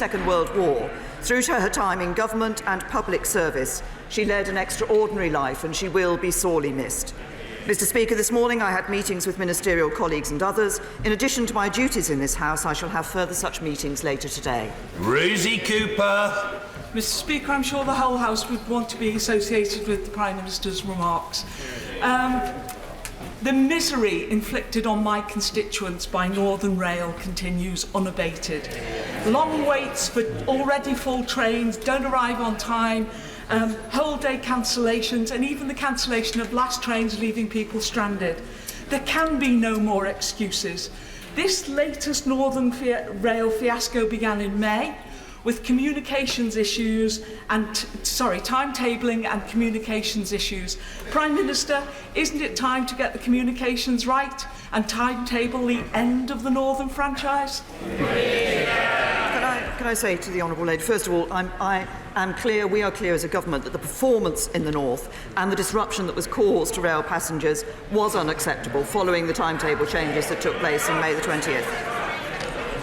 Second World War. Through to her time in government and public service, she led an extraordinary life and she will be sorely missed. Mr. Speaker, this morning I had meetings with ministerial colleagues and others. In addition to my duties in this House, I shall have further such meetings later today. Rosie Cooper. Mr. Speaker, I'm sure the whole House would want to be associated with the Prime Minister's remarks. The misery inflicted on my constituents by Northern Rail continues unabated. Long waits for already full trains, don't arrive on time, whole day cancellations, and even the cancellation of last trains leaving people stranded. There can be no more excuses. This latest Northern Rail fiasco began in May with communications issues and, timetabling and communications issues. Prime Minister, isn't it time to get the communications right and timetable the end of the Northern franchise? Can I say to the Honourable Lady, first of all, I am clear, we are clear as a government that the performance in the North and the disruption that was caused to rail passengers was unacceptable following the timetable changes that took place on May the 20th.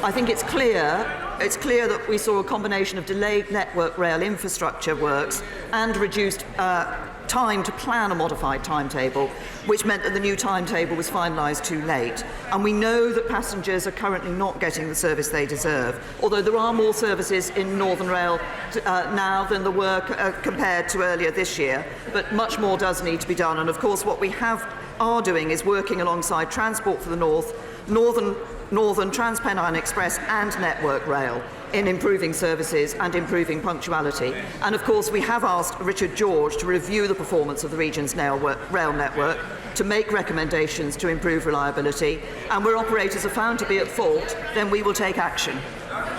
I think it's clear that we saw a combination of delayed Network Rail infrastructure works and reduced time to plan a modified timetable, which meant that the new timetable was finalised too late. And we know that passengers are currently not getting the service they deserve, although there are more services in Northern Rail now than there were compared to earlier this year, but much more does need to be done. And of course what we are doing is working alongside Transport for the North, Northern Transpennine Express and Network Rail in improving services and improving punctuality. And of course we have asked Richard George to review the performance of the region's rail network, to make recommendations to improve reliability, and where operators are found to be at fault, then we will take action.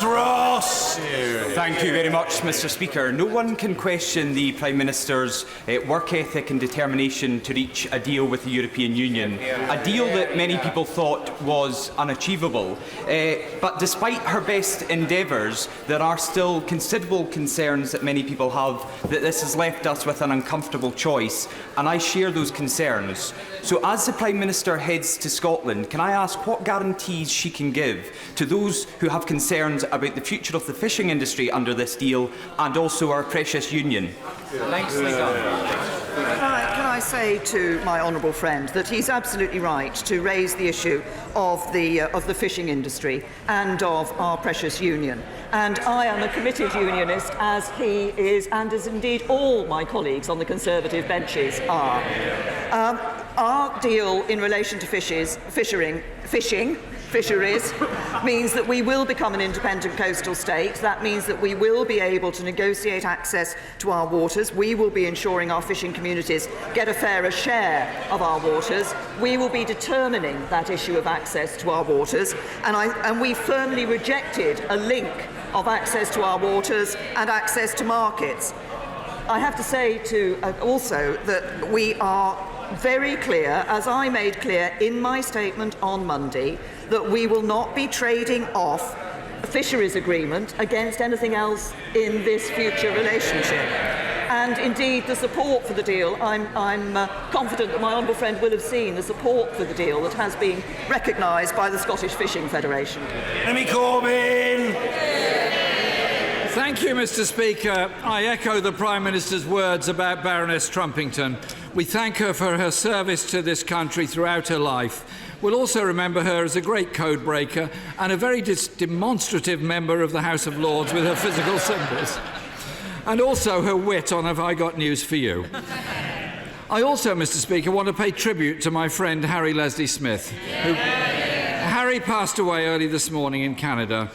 Ross! Thank you very much, Mr. Speaker. No one can question the Prime Minister's work ethic and determination to reach a deal with the European Union, a deal that many people thought was unachievable. But despite her best endeavours, there are still considerable concerns that many people have that this has left us with an uncomfortable choice, and I share those concerns. So as the Prime Minister heads to Scotland, can I ask what guarantees she can give to those who have concerns about the future of the fishing industry under this deal and also our precious union? Nicely done. Can I say to my honourable friend that he's absolutely right to raise the issue of the fishing industry and of our precious union. And I am a committed unionist, as he is, and as indeed all my colleagues on the Conservative benches are. Our deal in relation to fisheries means that we will become an independent coastal state. That means that we will be able to negotiate access to our waters. We will be ensuring our fishing communities get a fairer share of our waters. We will be determining that issue of access to our waters. And we firmly rejected a link of access to our waters and access to markets. I have to say also that we are very clear, as I made clear in my statement on Monday, that we will not be trading off a fisheries agreement against anything else in this future relationship. And indeed, the support for the deal, I'm confident that my honourable friend will have seen the support for the deal that has been recognised by the Scottish Fishing Federation. Amy Corbyn! Thank you, Mr. Speaker. I echo the Prime Minister's words about Baroness Trumpington. We thank her for her service to this country throughout her life. We'll also remember her as a great code breaker and a very demonstrative member of the House of Lords with her physical symbols. And also her wit on Have I Got News for You. I also, Mr. Speaker, want to pay tribute to my friend Harry Leslie Smith. Harry passed away early this morning in Canada.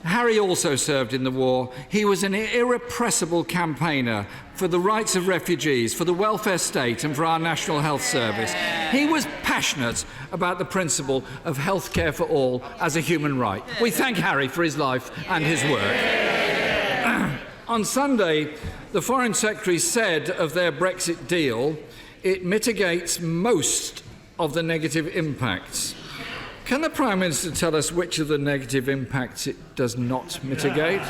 Harry also served in the war. He was an irrepressible campaigner for the rights of refugees, for the welfare state and for our National Health Service. He was passionate about the principle of health care for all as a human right. We thank Harry for his life and his work. On Sunday, the Foreign Secretary said of their Brexit deal, it mitigates most of the negative impacts. Can the Prime Minister tell us which of the negative impacts it does not mitigate?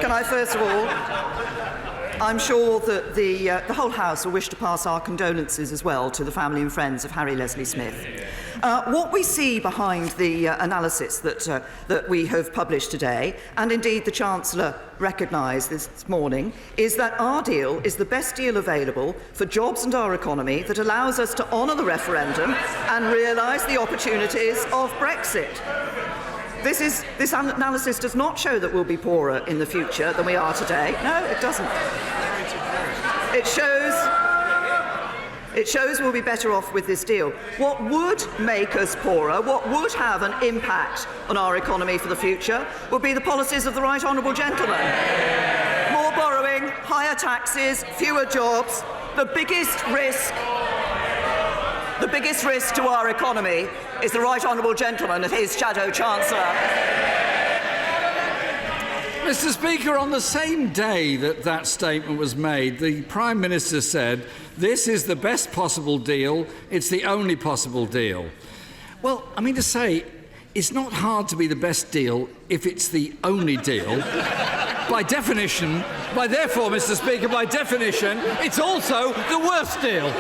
Can I first of all I'm sure that the whole House will wish to pass our condolences as well to the family and friends of Harry Leslie Smith. What we see behind the analysis that we have published today, and indeed the Chancellor recognised this morning, is that our deal is the best deal available for jobs and our economy that allows us to honour the referendum and realise the opportunities of Brexit. This analysis does not show that we'll be poorer in the future than we are today. No, it doesn't. It shows we'll be better off with this deal. What would make us poorer, what would have an impact on our economy for the future, would be the policies of the Right Honourable Gentleman. More borrowing, higher taxes, fewer jobs. The biggest risk to our economy is the Right Honourable Gentleman and his shadow Chancellor. Mr. Speaker, on the same day that that statement was made, the Prime Minister said, "This is the best possible deal, it's the only possible deal." Well, I mean to say, it's not hard to be the best deal if it's the only deal. Therefore, Mr. Speaker, by definition, it's also the worst deal.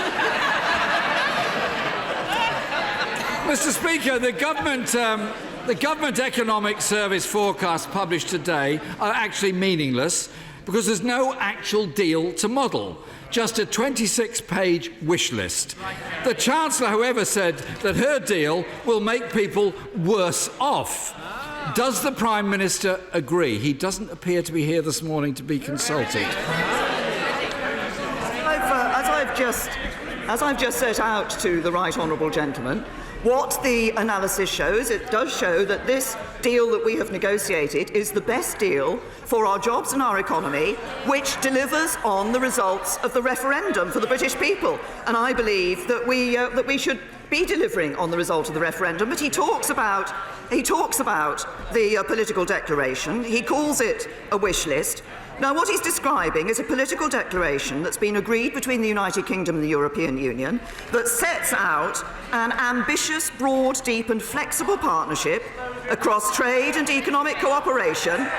Mr. Speaker, the Government Economic Service forecasts published today are actually meaningless because there's no actual deal to model, just a 26-page wish list. The Chancellor, however, said that her deal will make people worse off. Does the Prime Minister agree? He doesn't appear to be here this morning to be consulted. As I've just set out to the Right Honourable Gentleman, what the analysis shows, it does show that this deal that we have negotiated is the best deal for our jobs and our economy, which delivers on the results of the referendum for the British people. And I believe that we should be delivering on the result of the referendum. But he talks about the political declaration. He calls it a wish list. Now, what he's describing is a political declaration that's been agreed between the United Kingdom and the European Union that sets out an ambitious, broad, deep and flexible partnership across trade and economic cooperation,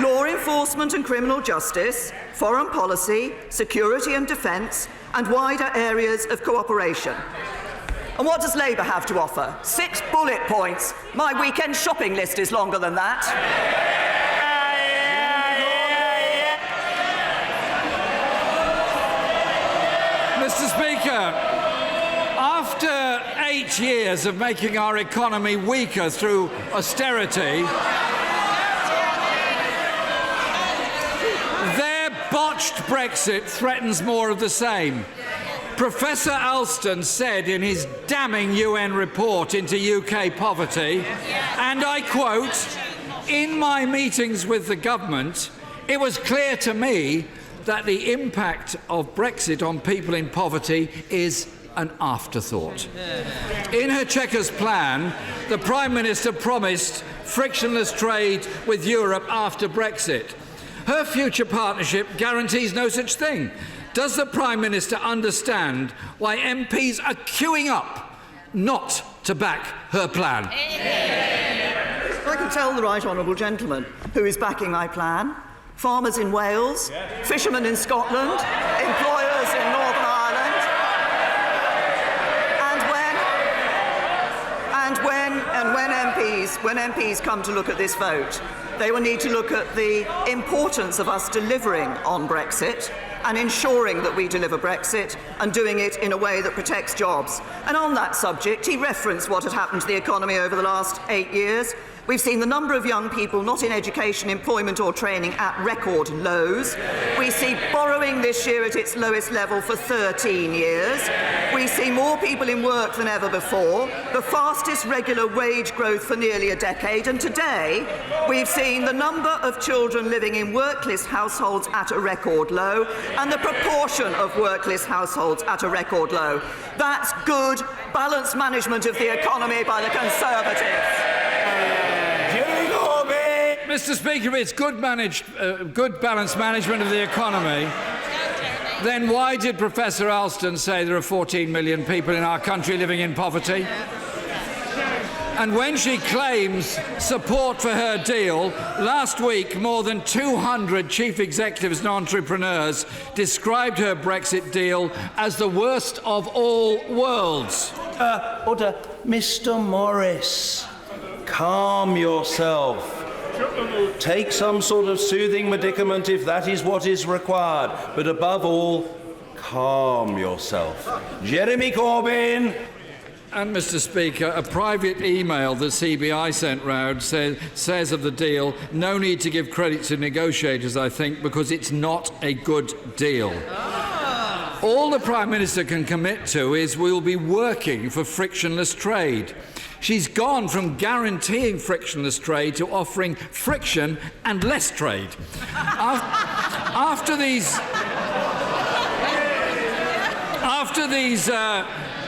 law enforcement and criminal justice, foreign policy, security and defence, and wider areas of cooperation. And what does Labour have to offer? 6 bullet points. My weekend shopping list is longer than that. Mr. Speaker, after 8 years of making our economy weaker through austerity, their botched Brexit threatens more of the same. Professor Alston said in his damning UN report into UK poverty, and I quote, "In my meetings with the government, it was clear to me that the impact of Brexit on people in poverty is an afterthought." In her Chequers plan, the Prime Minister promised frictionless trade with Europe after Brexit. Her future partnership guarantees no such thing. Does the Prime Minister understand why MPs are queuing up not to back her plan? I can tell the Right Honourable Gentleman who is backing my plan. Farmers in Wales, fishermen in Scotland, employers in Northern Ireland. When MPs come to look at this vote, they will need to look at the importance of us delivering on Brexit and ensuring that we deliver Brexit and doing it in a way that protects jobs. And on that subject, he referenced what had happened to the economy over the last 8 years. We've seen the number of young people not in education, employment or training at record lows. We see borrowing this year at its lowest level for 13 years. We see more people in work than ever before, the fastest regular wage growth for nearly a decade, and today we've seen the number of children living in workless households at a record low and the proportion of workless households at a record low. That's good, balanced management of the economy by the Conservatives. Mr. Speaker, if it's good balanced management of the economy, then why did Professor Alston say there are 14 million people in our country living in poverty? And when she claims support for her deal, last week more than 200 chief executives and entrepreneurs described her Brexit deal as the worst of all worlds. Order. Mr. Morris, calm yourself. Take some sort of soothing medicament if that is what is required. But above all, calm yourself. Jeremy Corbyn. And, Mr. Speaker, a private email that CBI sent round says of the deal, no need to give credit to negotiators, I think, because it's not a good deal. All the Prime Minister can commit to is we'll be working for frictionless trade. She's gone from guaranteeing frictionless trade to offering friction and less trade. After these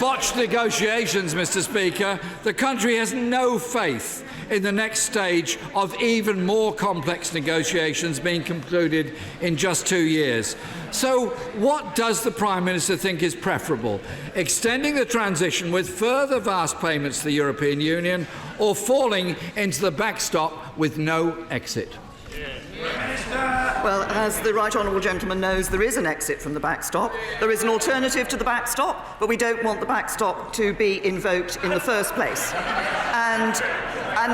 botched negotiations, Mr. Speaker, the country has no faith in the next stage of even more complex negotiations being concluded in just 2 years. So what does the Prime Minister think is preferable? Extending the transition with further vast payments to the European Union, or falling into the backstop with no exit? Well, as the right honourable gentleman knows, there is an exit from the backstop. There is an alternative to the backstop, but we don't want the backstop to be invoked in the first place. And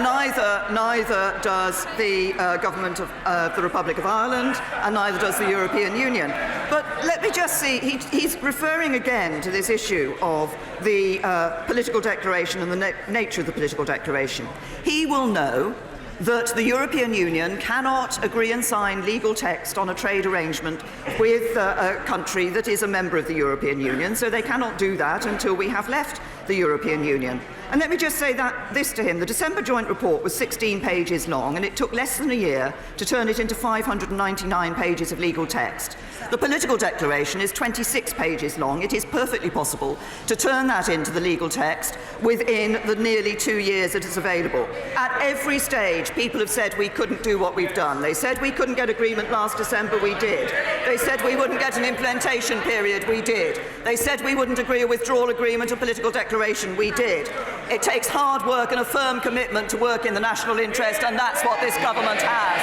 neither does the government of the Republic of Ireland, and neither does the European Union. But let me just see, he's referring again to this issue of the political declaration and the nature of the political declaration. He will know that the European Union cannot agree and sign legal text on a trade arrangement with a country that is a member of the European Union, so they cannot do that until we have left the European Union. And let me just say this to him. The December joint report was 16 pages long, and it took less than a year to turn it into 599 pages of legal text. The political declaration is 26 pages long. It is perfectly possible to turn that into the legal text within the nearly 2 years it is available. At every stage, people have said we couldn't do what we've done. They said we couldn't get agreement last December, we did. They said we wouldn't get an implementation period, we did. They said we wouldn't agree a withdrawal agreement or political declaration, we did. It takes hard work and a firm commitment to work in the national interest, and that's what this government has.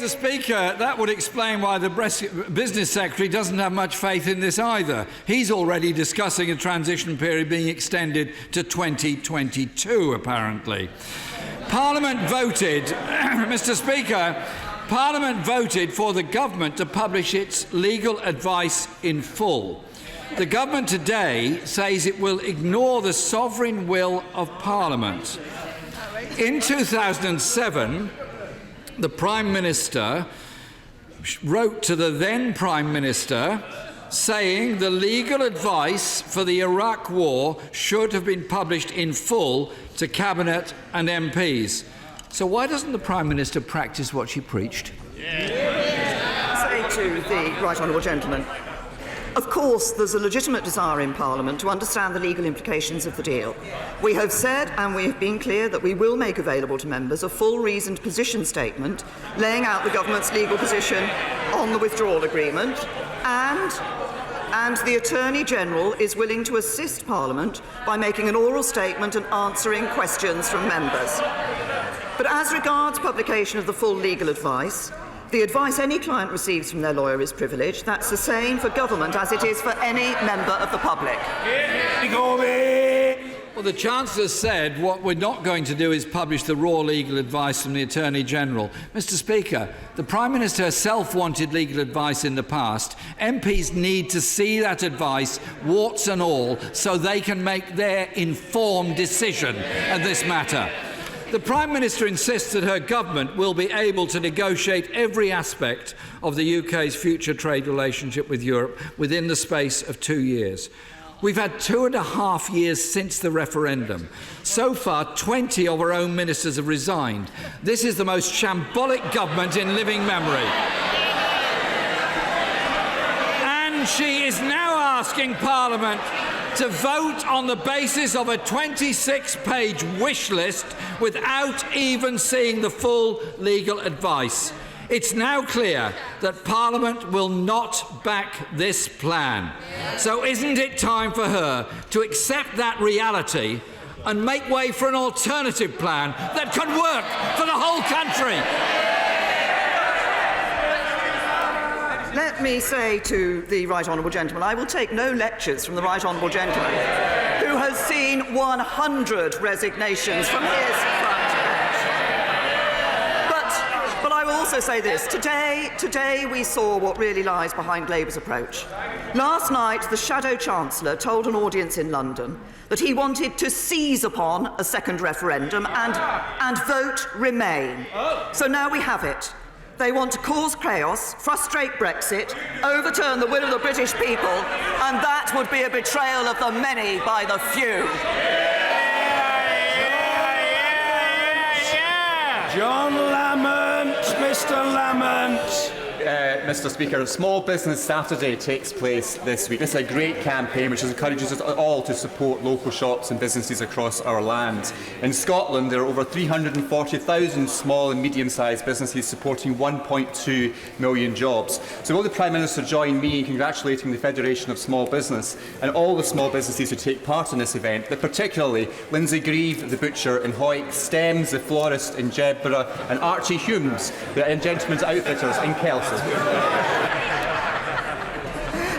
Mr. Speaker, that would explain why the Business Secretary doesn't have much faith in this either. He's already discussing a transition period being extended to 2022, apparently. Parliament voted, Mr. Speaker, Parliament voted for the government to publish its legal advice in full. The government today says it will ignore the sovereign will of Parliament. In 2007, the Prime Minister wrote to the then Prime Minister saying the legal advice for the Iraq War should have been published in full to Cabinet and MPs. So why doesn't the Prime Minister practice what she preached? Say to the right honourable gentleman, of course, there's a legitimate desire in Parliament to understand the legal implications of the deal. We have said, and we have been clear, that we will make available to members a full reasoned position statement laying out the government's legal position on the withdrawal agreement, and the Attorney-General is willing to assist Parliament by making an oral statement and answering questions from members. But as regards publication of the full legal advice, the advice any client receives from their lawyer is privileged. That's the same for government as it is for any member of the public. Well, the Chancellor said what we're not going to do is publish the raw legal advice from the Attorney-General. Mr. Speaker, the Prime Minister herself wanted legal advice in the past. MPs need to see that advice, warts and all, so they can make their informed decision on this matter. The Prime Minister insists that her government will be able to negotiate every aspect of the UK's future trade relationship with Europe within the space of 2 years. We've had 2.5 years since the referendum. So far, 20 of our own ministers have resigned. This is the most shambolic government in living memory. And she is now asking Parliament to vote on the basis of a 26-page wish list without even seeing the full legal advice. It's now clear that Parliament will not back this plan. So isn't it time for her to accept that reality and make way for an alternative plan that can work for the whole country? Let me say to the Right Honourable Gentleman, I will take no lectures from the Right Honourable Gentleman, who has seen 100 resignations from his front bench. But I will also say this. Today we saw what really lies behind Labour's approach. Last night, the Shadow Chancellor told an audience in London that he wanted to seize upon a second referendum and vote Remain. So now we have it. They want to cause chaos, frustrate Brexit, overturn the will of the British people, and that would be a betrayal of the many by the few. John Lamont, Mr. Lamont. Mr. Speaker, Small Business Saturday takes place this week. This is a great campaign which encourages us all to support local shops and businesses across our land. In Scotland, there are over 340,000 small and medium-sized businesses supporting 1.2 million jobs. So will the Prime Minister join me in congratulating the Federation of Small Business and all the small businesses who take part in this event, but particularly Lindsay Grieve, the butcher in Hoyt, Stems, the florist in Jedburgh, and Archie Humes, the Gentlemen's Outfitters in Kelsey.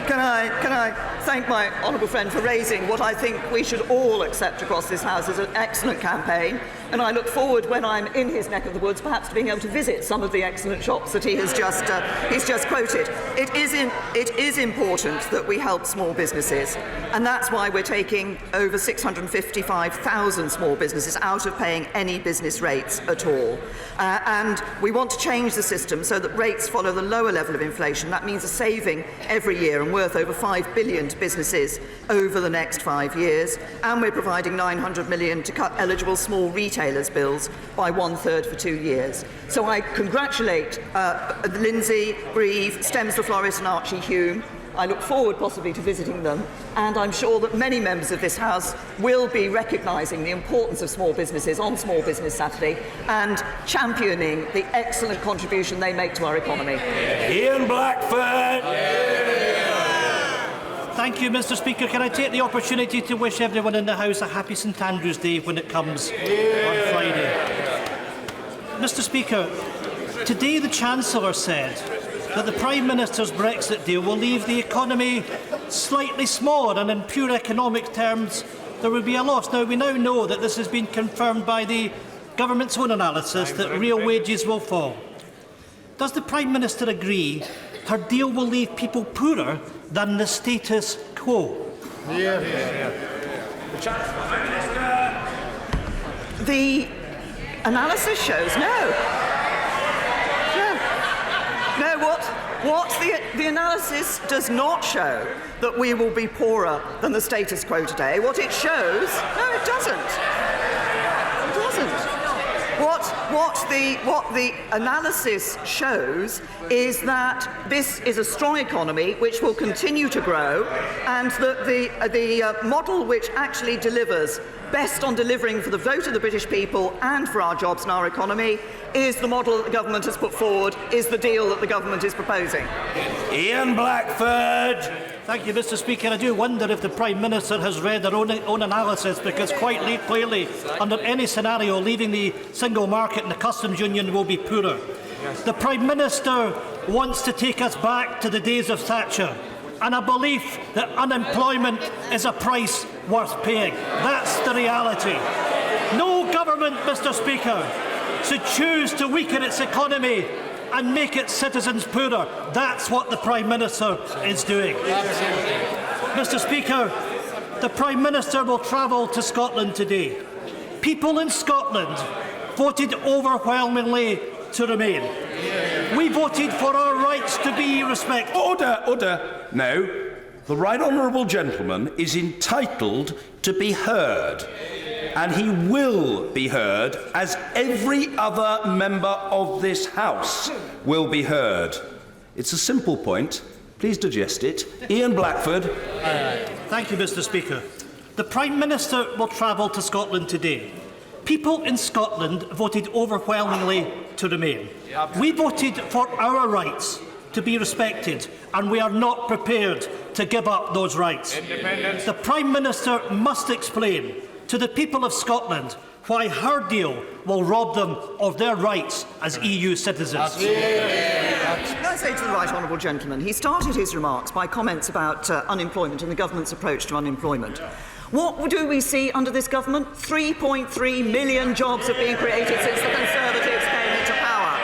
Can I thank my honourable friend for raising what I think we should all accept across this House as an excellent campaign, and I look forward, when I'm in his neck of the woods, perhaps to being able to visit some of the excellent shops that he's just quoted. It is important that we help small businesses, and that's why we're taking over 655,000 small businesses out of paying any business rates at all. And we want to change the system so that rates follow the lower level of inflation. That means a saving every year and worth over $5 billion to businesses over the next 5 years. And we're providing $900 million to cut eligible small retailers' bills by 1/3 for 2 years. So I congratulate Lindsay, Grieve, Stems the Florist and Archie Hume. I look forward possibly to visiting them, and I'm sure that many members of this House will be recognising the importance of small businesses on Small Business Saturday and championing the excellent contribution they make to our economy. Ian Blackford. Thank you, Mr. Speaker. Can I take the opportunity to wish everyone in the House a happy St Andrew's Day when it comes on Friday? Mr. Speaker, today the Chancellor said that the Prime Minister's Brexit deal will leave the economy slightly smaller, and in pure economic terms there will be a loss. Now, we now know that this has been confirmed by the government's own analysis that real wages will fall. Does the Prime Minister agree her deal will leave people poorer than the status quo? The analysis shows no. What the analysis does not show that we will be poorer than the status quo today. What it shows, no, it doesn't. It doesn't. What the analysis shows is that this is a strong economy which will continue to grow, and that the model which actually delivers best on delivering for the vote of the British people and for our jobs and our economy is the model that the government has put forward, is the deal that the government is proposing. Ian Blackford. Thank you, Mr. Speaker. I do wonder if the Prime Minister has read her own analysis, because quite clearly, under any scenario, leaving the single market and the customs union will be poorer. The Prime Minister wants to take us back to the days of Thatcher and a belief that unemployment is a price worth paying. That's the reality. No government, Mr. Speaker, should choose to weaken its economy and make its citizens poorer. That's what the Prime Minister is doing. Mr. Speaker, the Prime Minister will travel to Scotland today. People in Scotland voted overwhelmingly to remain. We voted for our rights to be respected. Order. No. The Right Honourable Gentleman is entitled to be heard, and he will be heard as every other member of this House will be heard. It's a simple point. Please digest it. Ian Blackford. Thank you, Mr. Speaker. The Prime Minister will travel to Scotland today. People in Scotland voted overwhelmingly to remain. We voted for our rights to be respected, and we are not prepared to give up those rights. The Prime Minister must explain to the people of Scotland why her deal will rob them of their rights as EU citizens. Can I say to the right honourable gentleman, he started his remarks by comments about unemployment and the government's approach to unemployment. What do we see under this government? 3.3 million jobs have been created since the Conservatives came into power.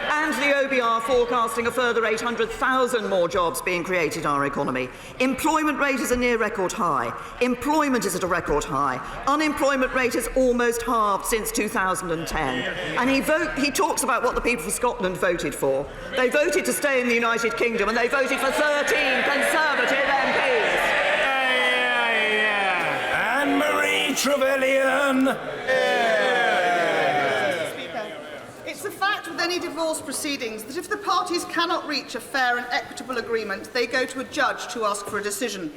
And the OBR forecasting a further 800,000 more jobs being created in our economy. Employment rate is a near record high. Employment is at a record high. Unemployment rate has almost halved since 2010. And he talks about what the people of Scotland voted for. They voted to stay in the United Kingdom, and they voted for 13 Conservative MPs. Trevelyan. It's a fact with any divorce proceedings that if the parties cannot reach a fair and equitable agreement, they go to a judge to ask for a decision.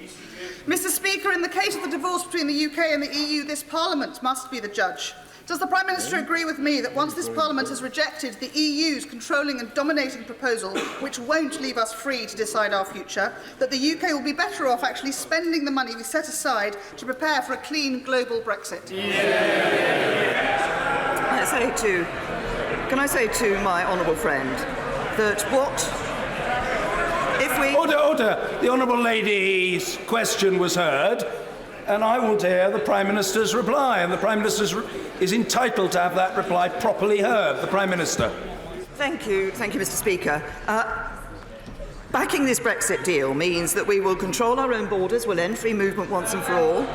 Mr. Speaker, in the case of the divorce between the UK and the EU, this Parliament must be the judge. Does the Prime Minister agree with me that once this Parliament has rejected the EU's controlling and dominating proposal, which won't leave us free to decide our future, that the UK will be better off actually spending the money we set aside to prepare for a clean global Brexit? Can I say to my honourable friend that if we... Order. The honourable lady's question was heard, and I will hear the Prime Minister's reply, and the Prime Minister is entitled to have that reply properly heard. The Prime Minister. Thank you, Mr. Speaker. Backing this Brexit deal means that we will control our own borders, we'll end free movement once and for all,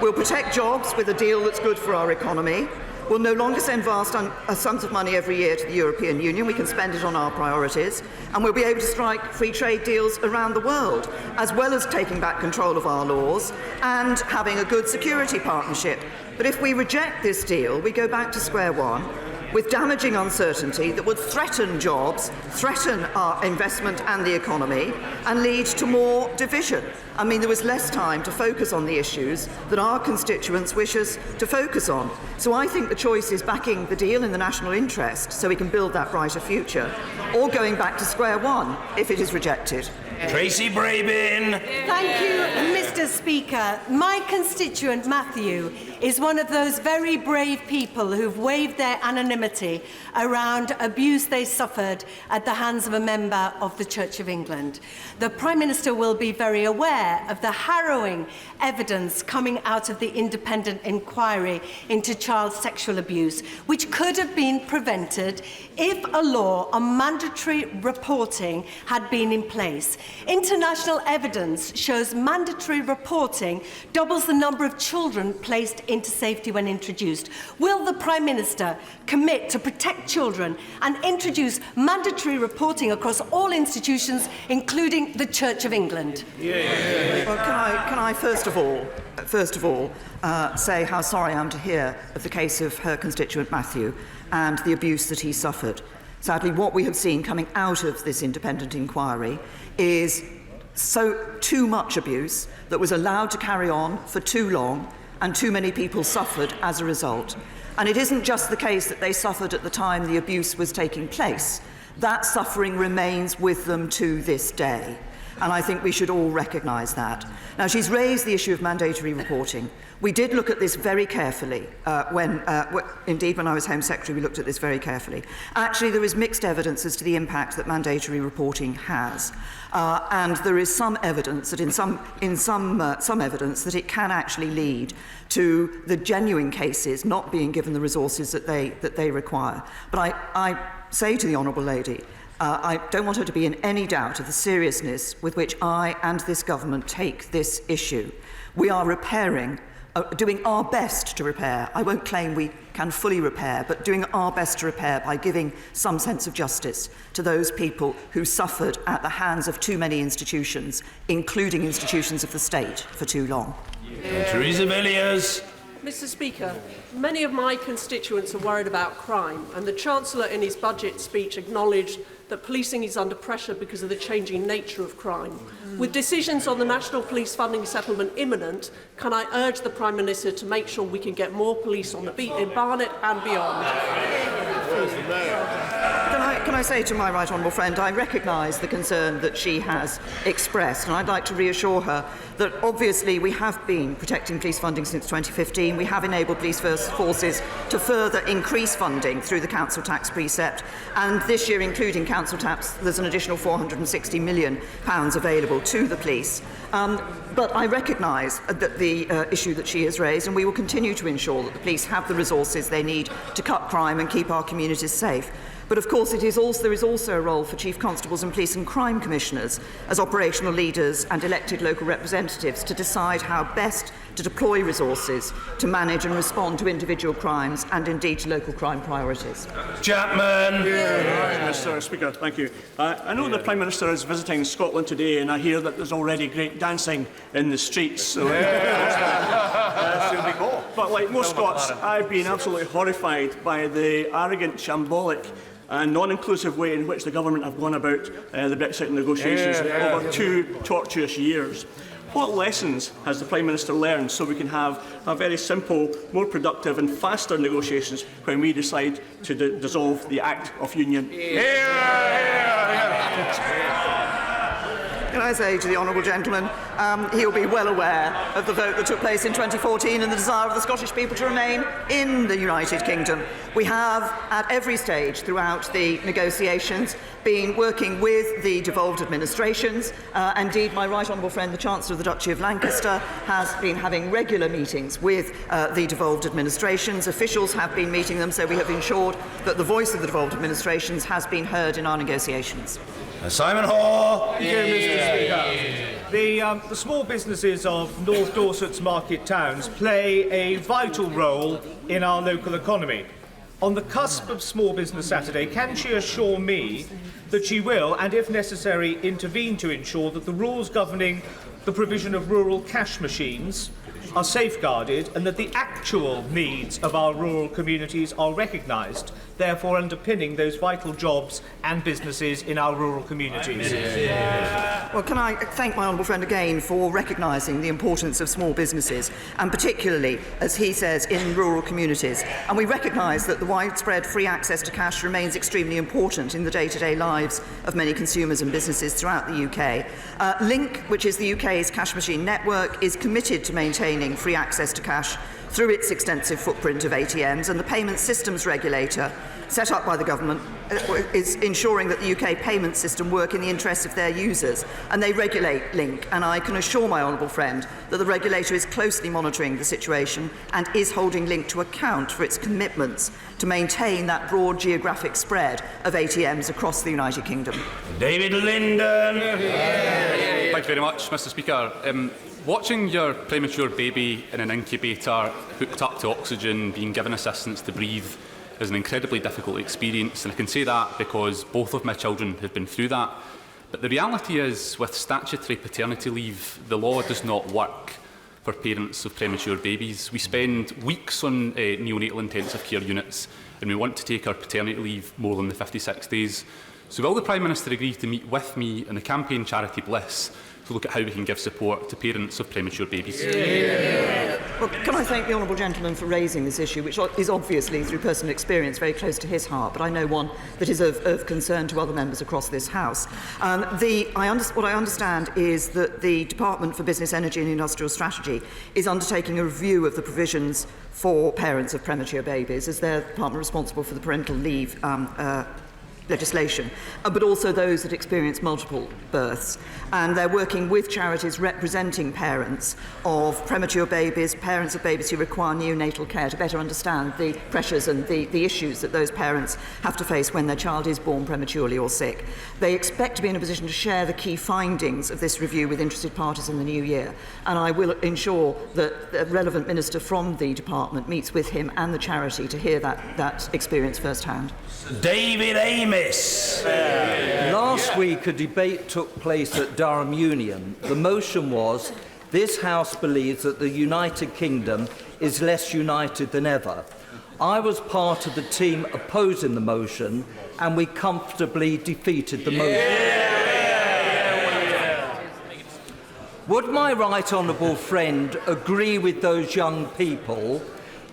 we'll protect jobs with a deal that's good for our economy, we'll no longer send vast sums of money every year to the European Union, we can spend it on our priorities, and we'll be able to strike free trade deals around the world, as well as taking back control of our laws and having a good security partnership. But if we reject this deal, we go back to square one, with damaging uncertainty that would threaten jobs, threaten our investment and the economy, and lead to more division. I mean, there was less time to focus on the issues that our constituents wish us to focus on. So I think the choice is backing the deal in the national interest so we can build that brighter future, or going back to square one if it is rejected. Tracy Brabin. Thank you, Mr. Speaker. My constituent, Matthew, is one of those very brave people who've waived their anonymity around abuse they suffered at the hands of a member of the Church of England. The Prime Minister will be very aware of the harrowing evidence coming out of the independent inquiry into child sexual abuse, which could have been prevented if a law on mandatory reporting had been in place. International evidence shows mandatory reporting doubles the number of children placed into safety when introduced. Will the Prime Minister commit to protect children and introduce mandatory reporting across all institutions, including the Church of England? Well, can I first of all say how sorry I am to hear of the case of her constituent Matthew and the abuse that he suffered. Sadly, what we have seen coming out of this independent inquiry is too much abuse that was allowed to carry on for too long, and too many people suffered as a result. And it isn't just the case that they suffered at the time the abuse was taking place. That suffering remains with them to this day. And I think we should all recognise that. Now, she's raised the issue of mandatory reporting. We did look at this very carefully indeed, when I was Home Secretary, we looked at this very carefully. Actually, there is mixed evidence as to the impact that mandatory reporting has. And there is some evidence that some evidence that it can actually lead to the genuine cases not being given the resources that they require. But I say to the honourable lady, I don't want her to be in any doubt of the seriousness with which I and this government take this issue. We are doing our best to repair. I won't claim we can fully repair, but doing our best to repair by giving some sense of justice to those people who suffered at the hands of too many institutions, including institutions of the state, for too long. Theresa Villiers. Mr Speaker, many of my constituents are worried about crime, and the Chancellor in his budget speech acknowledged that policing is under pressure because of the changing nature of crime. With decisions on the National Police Funding Settlement imminent, can I urge the Prime Minister to make sure we can get more police on the beat in Barnet and beyond? Can I say to my right honourable friend, I recognise the concern that she has expressed, and I'd like to reassure her that obviously we have been protecting police funding since 2015. We have enabled police forces to further increase funding through the council tax precept, and this year, including council tax, there's an additional £460 million available to the police. But I recognise that the issue that she has raised, and we will continue to ensure that the police have the resources they need to cut crime and keep our communities safe. But of course, there is also a role for Chief Constables and Police and Crime Commissioners as operational leaders and elected local representatives to decide how best to deploy resources to manage and respond to individual crimes and indeed to local crime priorities. Chapman. Mr Speaker, thank you. I know the Prime Minister is visiting Scotland today, and I hear that there's already great dancing in the streets. So but like most Scots, I've been absolutely horrified by the arrogant, shambolic and non-inclusive way in which the government have gone about the Brexit negotiations over 2 tortuous years. What lessons has the Prime Minister learned so we can have a very simple, more productive and faster negotiations when we decide to dissolve the Act of Union? Can I say to the honourable gentleman, he'll be well aware of the vote that took place in 2014 and the desire of the Scottish people to remain in the United Kingdom. We have, at every stage throughout the negotiations, been working with the devolved administrations. Indeed, my right honourable friend, the Chancellor of the Duchy of Lancaster, has been having regular meetings with the devolved administrations. Officials have been meeting them, so we have ensured that the voice of the devolved administrations has been heard in our negotiations. Simon Hoare. Thank you, Mr Speaker. The small businesses of North Dorset's market towns play a vital role in our local economy. On the cusp of Small Business Saturday, can she assure me that she will, and if necessary, intervene to ensure that the rules governing the provision of rural cash machines are safeguarded and that the actual needs of our rural communities are recognised, therefore underpinning those vital jobs and businesses in our rural communities? Well, can I thank my honourable friend again for recognising the importance of small businesses, and particularly, as he says, in rural communities. And we recognise that the widespread free access to cash remains extremely important in the day-to-day lives of many consumers and businesses throughout the UK. Link, which is the UK's cash machine network, is committed to maintaining free access to cash through its extensive footprint of ATMs, and the payment systems regulator set up by the government is ensuring that the UK payment system work in the interests of their users, and they regulate Link. And I can assure my honourable friend that the regulator is closely monitoring the situation and is holding Link to account for its commitments to maintain that broad geographic spread of ATMs across the United Kingdom. David Linden. Thank you very much, Mr Speaker. Watching your premature baby in an incubator, hooked up to oxygen, being given assistance to breathe, is an incredibly difficult experience, and I can say that because both of my children have been through that. But the reality is, with statutory paternity leave, the law does not work for parents of premature babies. We spend weeks on neonatal intensive care units, and we want to take our paternity leave more than the 56 days. So will the Prime Minister agree to meet with me and the campaign Charity Bliss to look at how we can give support to parents of premature babies? Well, can I thank the honourable gentleman for raising this issue, which is obviously, through personal experience, very close to his heart, but I know one that is of concern to other members across this House. What I understand is that the Department for Business, Energy and Industrial Strategy is undertaking a review of the provisions for parents of premature babies, as they're the department responsible for the parental leave legislation, but also those that experience multiple births. And they're working with charities representing parents of premature babies, parents of babies who require neonatal care, to better understand the pressures and the issues that those parents have to face when their child is born prematurely or sick. They expect to be in a position to share the key findings of this review with interested parties in the new year, and I will ensure that the relevant minister from the department meets with him and the charity to hear that experience firsthand. David Amis. Last week, a debate took place at Durham Union. The motion was, this House believes that the United Kingdom is less united than ever. I was part of the team opposing the motion, and we comfortably defeated the motion. Would my right honourable friend agree with those young people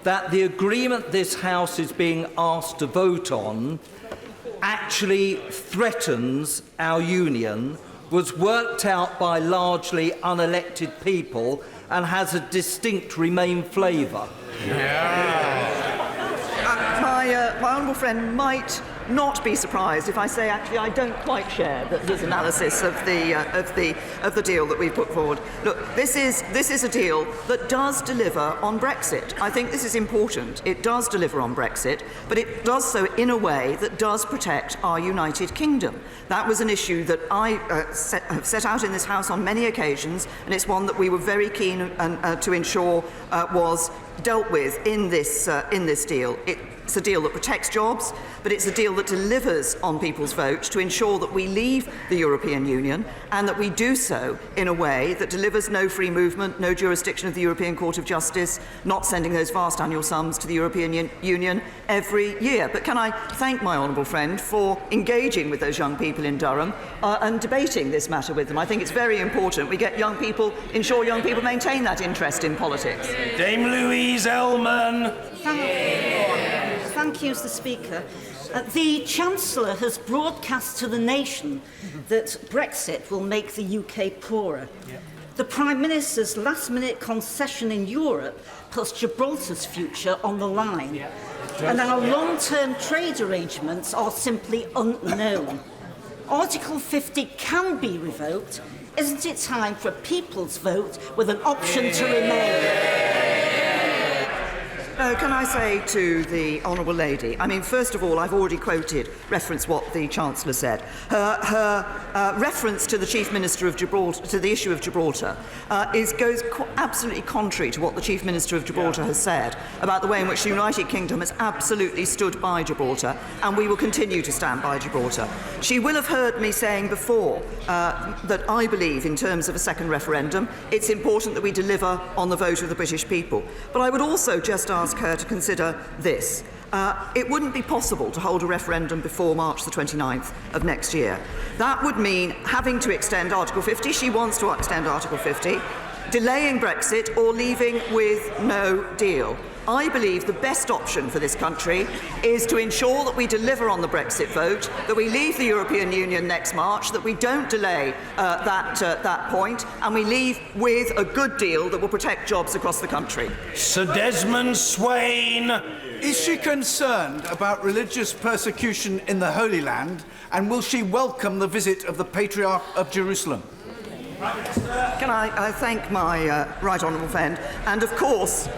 that the agreement this House is being asked to vote on actually threatens our union, was worked out by largely unelected people, and has a distinct Remain flavour? My honourable friend might not be surprised if I say actually I don't quite share his analysis of the deal that we've put forward. Look, this is a deal that does deliver on Brexit. I think this is important. It does deliver on Brexit, but it does so in a way that does protect our United Kingdom. That was an issue that I have set out in this House on many occasions, and it's one that we were very keen to ensure was dealt with in this deal. It's a deal that protects jobs, but it's a deal that delivers on people's vote to ensure that we leave the European Union, and that we do so in a way that delivers no free movement, no jurisdiction of the European Court of Justice, not sending those vast annual sums to the European Union every year. But can I thank my honourable friend for engaging with those young people in Durham and debating this matter with them. I think it's very important we get young people, ensure young people maintain that interest in politics. Dame Louise Ellman. Thank you, Mr. Speaker. The Chancellor has broadcast to the nation that Brexit will make the UK poorer. The Prime Minister's last-minute concession in Europe puts Gibraltar's future on the line. And our long-term trade arrangements are simply unknown. Article 50 can be revoked. Isn't it time for a people's vote with an option to remain? Can I say to the honourable lady, I mean, first of all, I've already referenced what the Chancellor said. Her reference to the Chief Minister of Gibraltar, to the issue of Gibraltar, goes absolutely contrary to what the Chief Minister of Gibraltar has said about the way in which the United Kingdom has absolutely stood by Gibraltar, and we will continue to stand by Gibraltar. She will have heard me saying before that I believe, in terms of a second referendum, it's important that we deliver on the vote of the British people. But I would also just ask her to consider this. It wouldn't be possible to hold a referendum before March the 29th of next year. That would mean having to extend Article 50. She wants to extend Article 50, delaying Brexit, or leaving with no deal. I believe the best option for this country is to ensure that we deliver on the Brexit vote, that we leave the European Union next March, that we don't delay that point, and we leave with a good deal that will protect jobs across the country. Sir Desmond Swain. Is she concerned about religious persecution in the Holy Land, and will she welcome the visit of the Patriarch of Jerusalem? Can I thank my right honourable friend, and of course,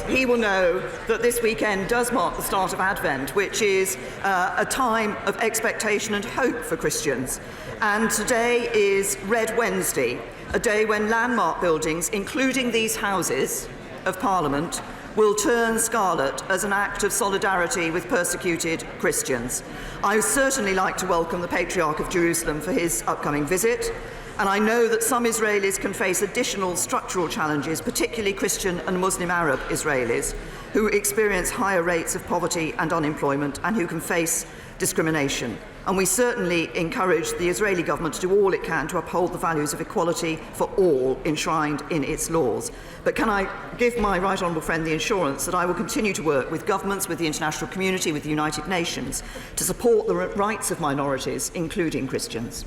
he will know that this weekend does mark the start of Advent, which is a time of expectation and hope for Christians. And today is Red Wednesday, a day when landmark buildings, including these Houses of Parliament, will turn scarlet as an act of solidarity with persecuted Christians. I would certainly like to welcome the Patriarch of Jerusalem for his upcoming visit. And I know that some Israelis can face additional structural challenges, particularly Christian and Muslim Arab Israelis, who experience higher rates of poverty and unemployment and who can face discrimination. And we certainly encourage the Israeli government to do all it can to uphold the values of equality for all enshrined in its laws. But can I give my right honourable friend the assurance that I will continue to work with governments, with the international community, with the United Nations, to support the rights of minorities, including Christians.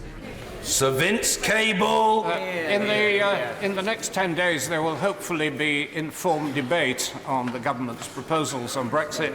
Sir Vince Cable. In the next 10 days, there will hopefully be informed debate on the government's proposals on Brexit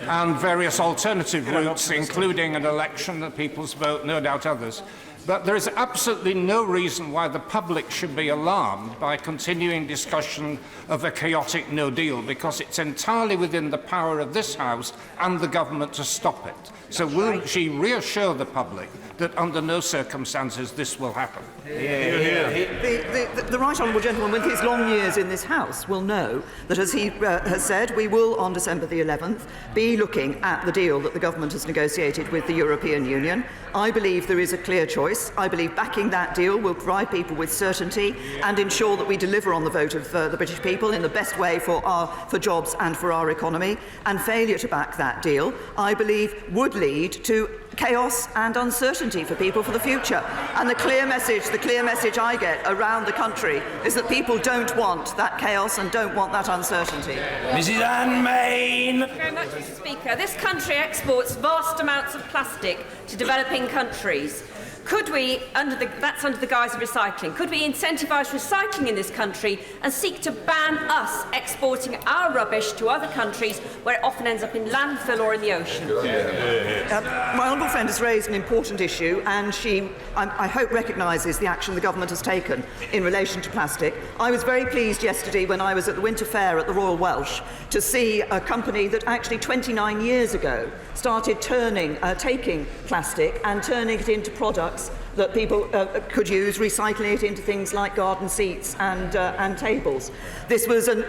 and various alternative routes, including an election, a people's vote, no doubt others. But there is absolutely no reason why the public should be alarmed by continuing discussion of a chaotic no deal, because it's entirely within the power of this House and the government to stop it. So will she reassure the public that under no circumstances this will happen? The right honourable gentleman with his long years in this House will know that, as he has said, we will on December the 11th be looking at the deal that the government has negotiated with the European Union. I believe there is a clear choice. choice. I believe backing that deal will provide people with certainty and ensure that we deliver on the vote of the British people in the best way for jobs and for our economy. And failure to back that deal, I believe, would lead to chaos and uncertainty for people for the future. And the clear message I get around the country is that people don't want that chaos and don't want that uncertainty. Mrs. Anne Main. Thank you very much, Mr. Speaker. This country exports vast amounts of plastic to developing countries. Could we, that's under the guise of recycling, could we incentivise recycling in this country and seek to ban us exporting our rubbish to other countries where it often ends up in landfill or in the ocean? My honourable friend has raised an important issue, and she, I hope, recognises the action the government has taken in relation to plastic. I was very pleased yesterday when I was at the Winter Fair at the Royal Welsh to see a company that actually 29 years ago started taking plastic and turning it into products that people could use, recycling it into things like garden seats and tables. This was an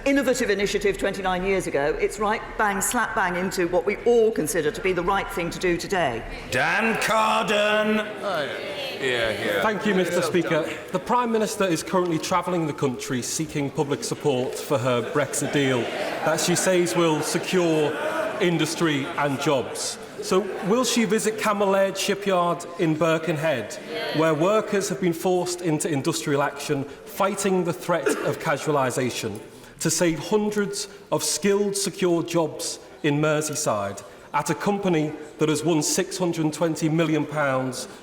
innovative initiative 29 years ago. It's slap bang into what we all consider to be the right thing to do today. Dan Carden. Thank you, Mr. Speaker. The Prime Minister is currently travelling the country seeking public support for her Brexit deal that she says will secure industry and jobs. So will she visit Camel Laird shipyard in Birkenhead, where workers have been forced into industrial action, fighting the threat of casualisation, to save hundreds of skilled, secure jobs in Merseyside at a company that has won £620 million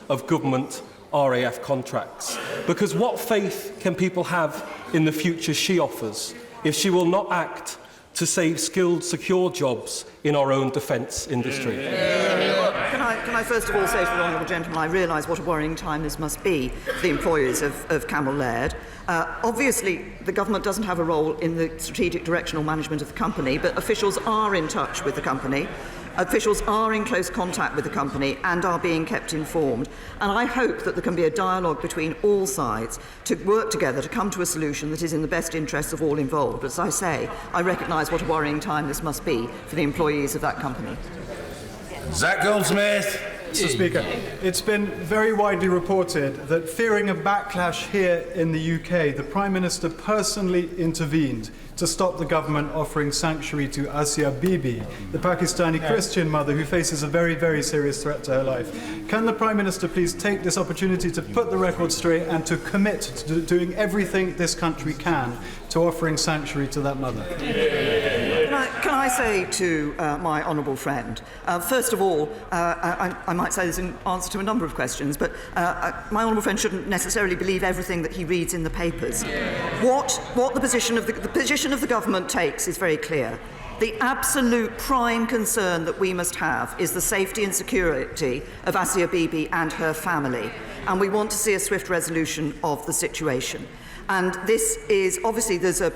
of government RAF contracts? Because what faith can people have in the future she offers if she will not act to save skilled, secure jobs in our own defence industry? Can I first of all say to the honourable gentleman, I realise what a worrying time this must be for the employees of Camel Laird. Obviously, the government doesn't have a role in the strategic directional management of the company, but officials are in touch with the company. Officials are in close contact with the company and are being kept informed. And I hope that there can be a dialogue between all sides to work together to come to a solution that is in the best interests of all involved. But as I say, I recognise what a worrying time this must be for the employees of that company. Zach Goldsmith. Mr. Speaker, it's been very widely reported that, fearing a backlash here in the UK, the Prime Minister personally intervened to stop the government offering sanctuary to Asia Bibi, the Pakistani Christian mother who faces a very, very serious threat to her life. Can the Prime Minister please take this opportunity to put the record straight and to commit to doing everything this country can to offering sanctuary to that mother? Can I say to my honourable friend, first of all, I might say this in answer to a number of questions, but my honourable friend shouldn't necessarily believe everything that he reads in the papers. What the position of the government takes is very clear. The absolute prime concern that we must have is the safety and security of Asia Bibi and her family, and we want to see a swift resolution of the situation. And this is, obviously, there's a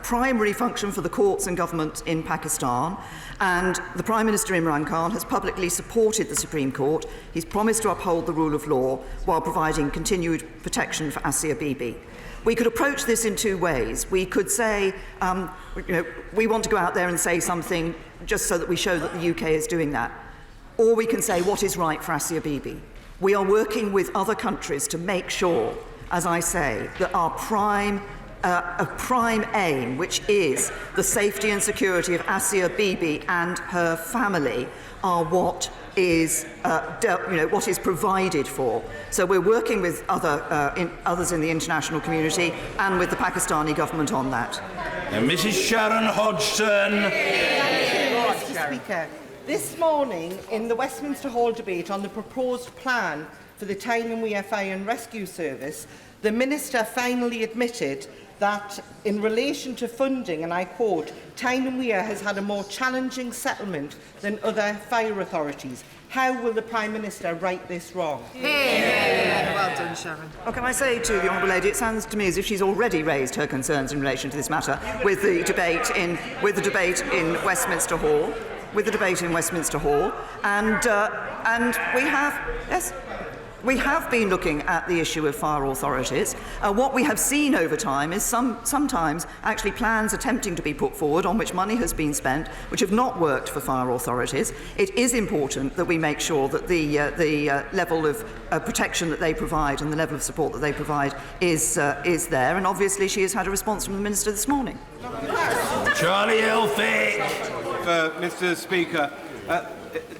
primary function for the courts and government in Pakistan, and the Prime Minister Imran Khan has publicly supported the Supreme Court. He's promised to uphold the rule of law while providing continued protection for Asia Bibi. We could approach this in two ways. We could say, we want to go out there and say something just so that we show that the UK is doing that. Or we can say what is right for Asia Bibi. We are working with other countries to make sure, as I say, that our prime aim, which is the safety and security of Asia Bibi and her family, are what is provided for. So we're working with others in the international community and with the Pakistani government on that. And Mrs. Sharon Hodgson. Thank you, Mr. Speaker. This morning, in the Westminster Hall debate on the proposed plan for the Tyne Wear Fire and Rescue Service, the Minister finally admitted that in relation to funding, and I quote, Tyne Wear has had a more challenging settlement than other fire authorities. How will the Prime Minister right this wrong? Well done, Sharon. Well, can I say to the Honourable Lady, it sounds to me as if she's already raised her concerns in relation to this matter with the debate in Westminster Hall. And we have, yes. We have been looking at the issue of fire authorities. What we have seen over time is sometimes actually plans attempting to be put forward on which money has been spent, which have not worked for fire authorities. It is important that we make sure that the level of protection that they provide and the level of support that they provide is there. And obviously she has had a response from the Minister this morning. Charlie Elphick. Mr. Speaker,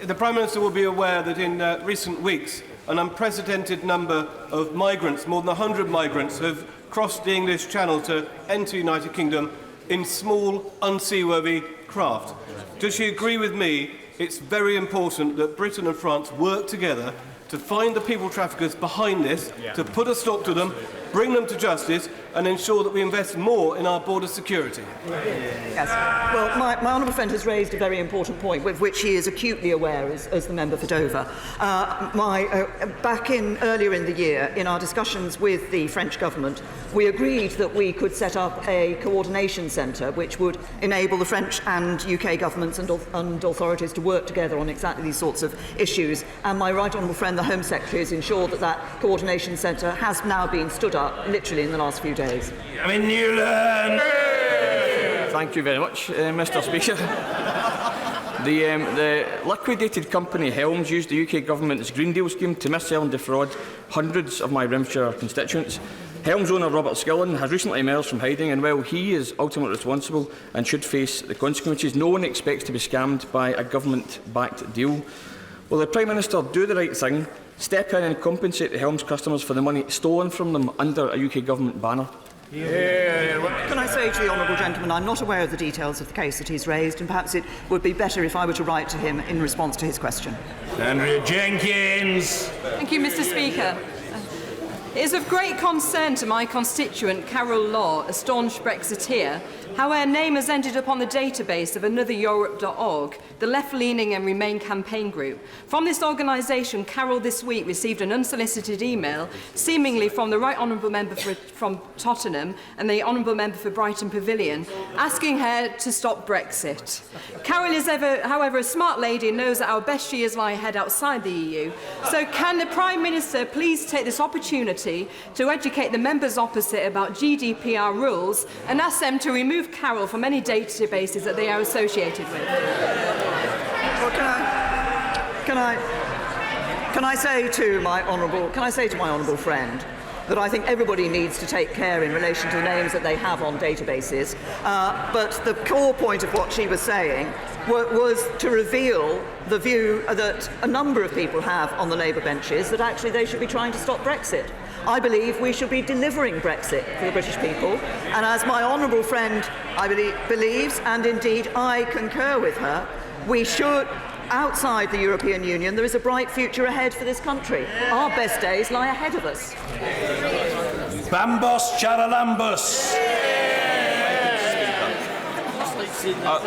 the Prime Minister will be aware that in recent weeks an unprecedented number of migrants, more than 100 migrants, have crossed the English Channel to enter the United Kingdom in small, unseaworthy craft. Does she agree with me it's very important that Britain and France work together to find the people traffickers behind this, to put a stop to them, bring them to justice, and ensure that we invest more in our border security? Yes. Well, my honourable friend has raised a very important point with which he is acutely aware as the member for Dover. Back earlier in the year, in our discussions with the French government, we agreed that we could set up a coordination centre which would enable the French and UK governments and authorities to work together on exactly these sorts of issues. And my right honourable friend, the Home Secretary, has ensured that that coordination centre has now been stood up literally in the last few days. I'm in Newland. Thank you very much, Mr. Speaker. The liquidated company Helms used the UK government's Green Deal scheme to mis-sell and defraud hundreds of my Rimshire constituents. Helms owner Robert Skillen has recently emerged from hiding, and while he is ultimately responsible and should face the consequences, no one expects to be scammed by a government-backed deal. Will the Prime Minister do the right thing, step in and compensate the Helms customers for the money stolen from them under a UK government banner? Can I say to the honourable gentleman, I'm not aware of the details of the case that he's raised, and perhaps it would be better if I were to write to him in response to his question. Andrea Jenkins. Thank you, Mr. Speaker. It is of great concern to my constituent, Carol Law, a staunch Brexiteer, how her name has ended up on the database of anothereurope.org, the left-leaning and Remain campaign group. From this organisation, Carol this week received an unsolicited email, seemingly from the Right Honourable Member from Tottenham and the Honourable Member for Brighton Pavilion, asking her to stop Brexit. Carol is, however, a smart lady and knows that our best years lie ahead outside the EU. So can the Prime Minister please take this opportunity to educate the members opposite about GDPR rules and ask them to remove Carol from any databases that they are associated with? Well, can I say to my honourable friend that I think everybody needs to take care in relation to the names that they have on databases. But the core point of what she was saying was to reveal the view that a number of people have on the Labour benches that actually they should be trying to stop Brexit. I believe we should be delivering Brexit for the British people, and as my honourable friend believes, and indeed I concur with her, we should, outside the European Union, there is a bright future ahead for this country. Our best days lie ahead of us. Bambos Charalambos.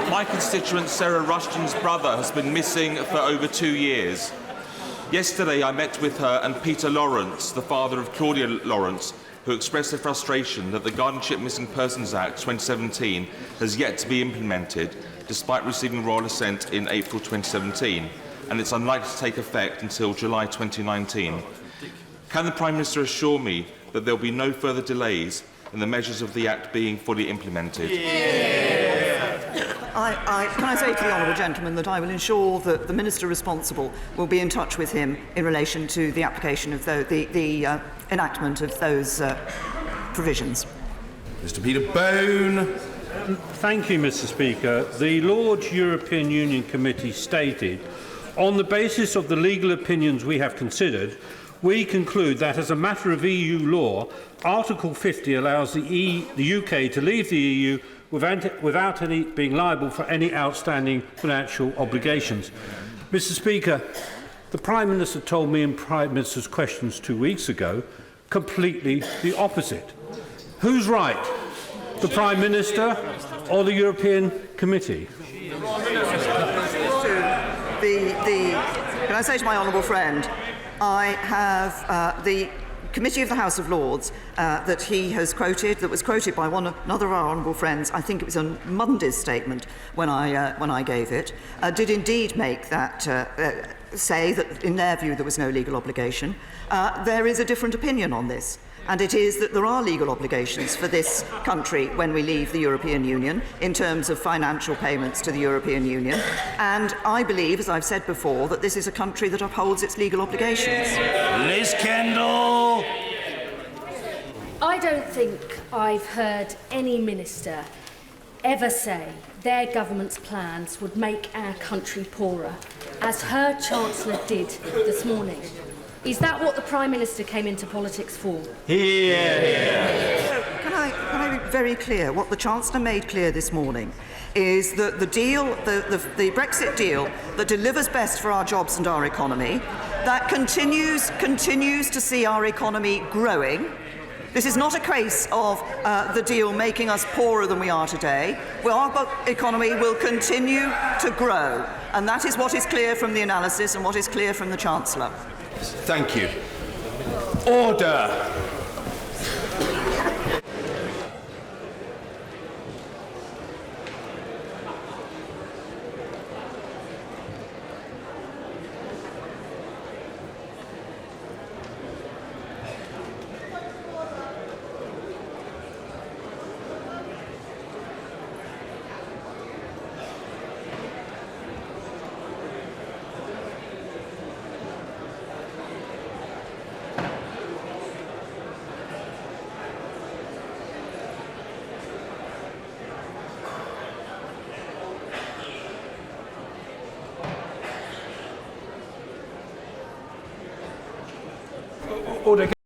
My constituent Sarah Rushton's brother has been missing for over 2 years. Yesterday I met with her and Peter Lawrence, the father of Claudia Lawrence, who expressed their frustration that the Guardianship Missing Persons Act 2017 has yet to be implemented, despite receiving royal assent in April 2017, and it's unlikely to take effect until July 2019. Can the Prime Minister assure me that there will be no further delays in the measures of the Act being fully implemented? Can I say to the honourable gentleman that I will ensure that the Minister responsible will be in touch with him in relation to the application of the enactment of those provisions. Mr. Peter Bone. Thank you, Mr. Speaker. The Lord's European Union Committee stated, on the basis of the legal opinions we have considered, we conclude that as a matter of EU law, Article 50 allows the UK to leave the EU without being liable for any outstanding financial obligations. Mr. Speaker, the Prime Minister told me in Prime Minister's questions 2 weeks ago completely the opposite. Who's right? The Prime Minister or the European Committee? Can I say to my honourable friend, I have the committee of the House of Lords that he has quoted, that was quoted by another of our honourable friends, I think it was on Monday's statement when I gave it, did indeed make that say that in their view there was no legal obligation. There is a different opinion on this. And it is that there are legal obligations for this country when we leave the European Union in terms of financial payments to the European Union. And I believe, as I've said before, that this is a country that upholds its legal obligations. Liz Kendall! I don't think I've heard any minister ever say their government's plans would make our country poorer, as her Chancellor did this morning. Is that what the Prime Minister came into politics for? Yeah. Can I be very clear? What the Chancellor made clear this morning is that the deal, the Brexit deal that delivers best for our jobs and our economy, that continues to see our economy growing. This is not a case of the deal making us poorer than we are today. Our economy will continue to grow, and that is what is clear from the analysis and what is clear from the Chancellor. Thank you. Order. Order.